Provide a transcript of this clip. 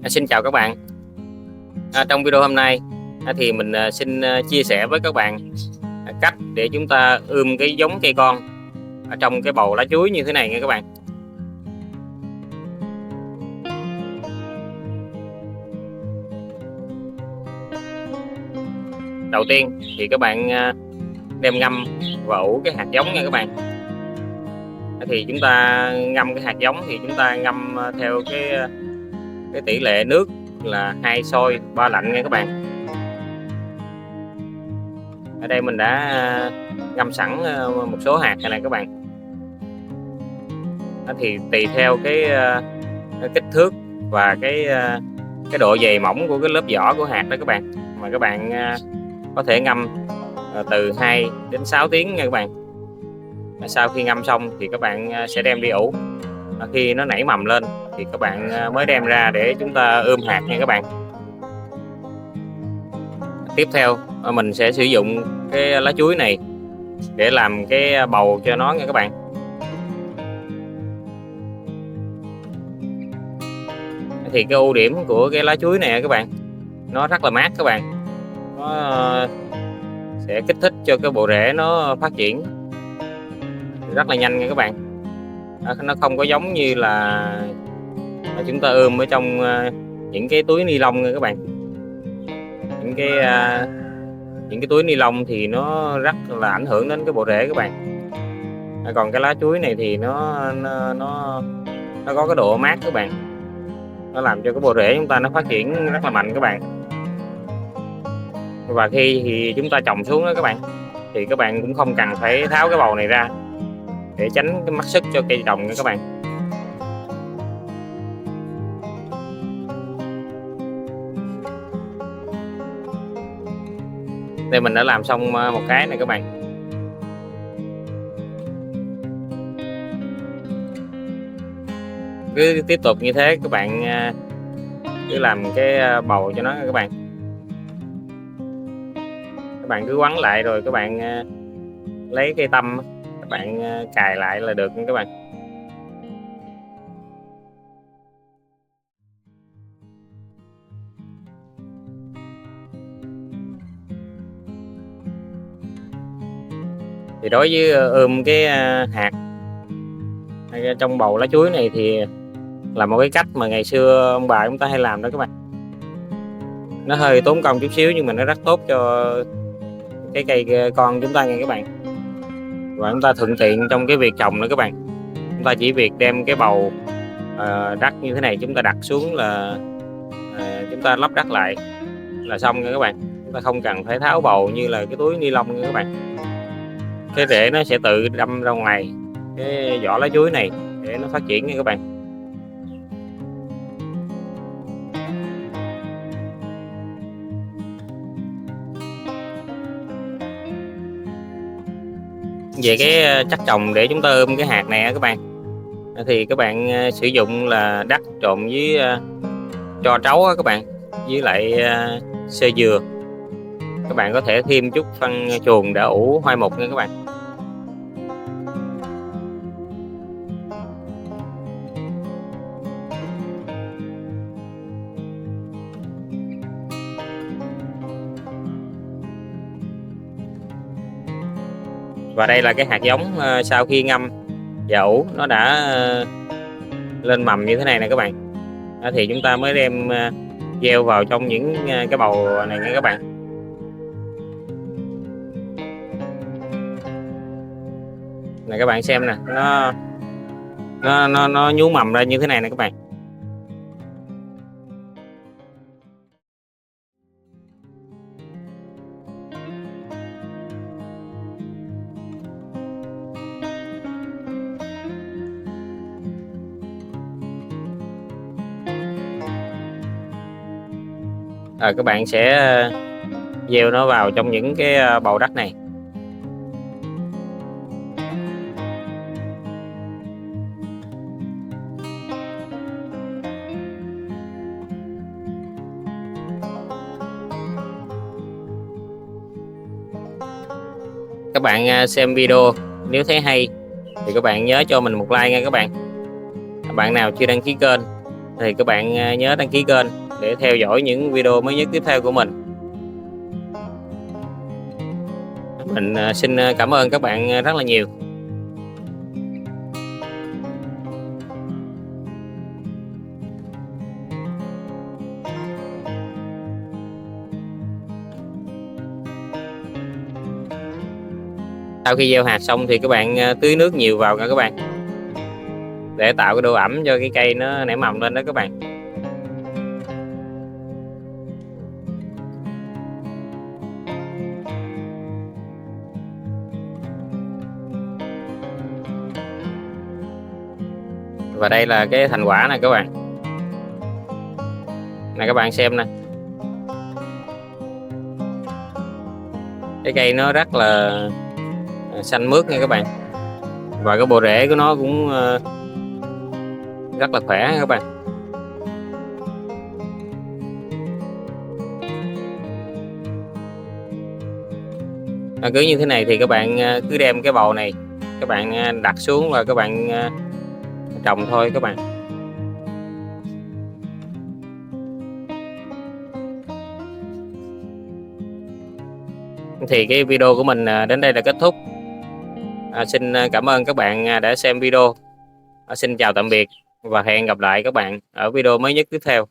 Xin chào các bạn. Trong video hôm nay thì mình xin chia sẻ với các bạn cách để chúng ta ươm cái giống cây con ở trong cái bầu lá chuối như thế này nha các bạn. Đầu tiên thì các bạn đem ngâm và ủ cái hạt giống nha các bạn. Thì chúng ta ngâm cái hạt giống thì chúng ta ngâm theo cái tỷ lệ nước là 2 sôi 3 lạnh nha các bạn. Ở đây mình đã ngâm sẵn một số hạt này các bạn. Thì tùy theo cái kích thước và cái độ dày mỏng của cái lớp vỏ của hạt đó các bạn, mà các bạn có thể ngâm từ 2 đến 6 tiếng nha các bạn. Sau khi ngâm xong thì các bạn sẽ đem đi ủ. Khi nó nảy mầm lên thì các bạn mới đem ra để chúng ta ươm hạt nha các bạn. Tiếp theo mình sẽ sử dụng cái lá chuối này để làm cái bầu cho nó nha các bạn. Thì cái ưu điểm của cái lá chuối này các bạn, nó rất là mát các bạn, nó sẽ kích thích cho cái bộ rễ nó phát triển rất là nhanh nha các bạn. Nó không có giống như là chúng ta ươm ở trong những cái túi ni lông nha các bạn. Những cái túi ni lông thì nó rất là ảnh hưởng đến cái bộ rễ các bạn. Còn cái lá chuối này thì nó có cái độ mát các bạn, nó làm cho cái bộ rễ chúng ta nó phát triển rất là mạnh các bạn. Và khi thì chúng ta trồng xuống đó các bạn, thì các bạn cũng không cần phải tháo cái bầu này ra để tránh cái mất sức cho cây trồng nha các bạn. Đây mình đã làm xong một cái này các bạn. Cứ tiếp tục như thế các bạn, cứ làm cái bầu cho nó các bạn. Các bạn cứ quấn lại rồi các bạn lấy cây tăm các bạn cài lại là được nha các bạn. Thì đối với ươm cái hạt trong bầu lá chuối này thì là một cái cách mà ngày xưa ông bà chúng ta hay làm đó các bạn. Nó hơi tốn công chút xíu nhưng mà nó rất tốt cho cái cây con chúng ta nha các bạn. Và chúng ta thuận tiện trong cái việc trồng nữa các bạn. Chúng ta chỉ việc đem cái bầu đất như thế này chúng ta đặt xuống là chúng ta lắp đất lại là xong nha các bạn. Chúng ta không cần phải tháo bầu như là cái túi ni lông nha các bạn. Cái rễ nó sẽ tự đâm ra ngoài cái vỏ lá chuối này để nó phát triển nha các bạn. Về cái chất trồng để chúng ta ươm cái hạt này các bạn, thì các bạn sử dụng là đất trộn với tro trấu các bạn, với lại xơ dừa. Các bạn có thể thêm chút phân chuồng đã ủ hoai mục nha các bạn. Và đây là cái hạt giống sau khi ngâm và ủ nó đã lên mầm như thế này nè các bạn. Thì chúng ta mới đem gieo vào trong những cái bầu này nha các bạn. Này các bạn xem nè, nó nhú mầm ra như thế này nè các bạn. Các bạn sẽ gieo nó vào trong những cái bầu đất này. Các bạn xem video nếu thấy hay thì các bạn nhớ cho mình một like nha các bạn. Bạn nào chưa đăng ký kênh thì các bạn nhớ đăng ký kênh để theo dõi những video mới nhất tiếp theo của mình. Mình xin cảm ơn các bạn rất là nhiều. Sau khi gieo hạt xong thì các bạn tưới nước nhiều vào nha các bạn, để tạo cái độ ẩm cho cái cây nó nảy mầm lên đó các bạn. Và đây là cái thành quả này các bạn. Này các bạn xem nè. Cái cây nó rất là xanh mướt nha các bạn. Và cái bộ rễ của nó cũng rất là khỏe nha các bạn. Cứ như thế này thì các bạn cứ đem cái bầu này các bạn đặt xuống và các bạn trồng thôi các bạn. Thì cái video của mình đến đây là kết thúc. Xin cảm ơn các bạn đã xem video. Xin chào tạm biệt và hẹn gặp lại các bạn ở video mới nhất tiếp theo.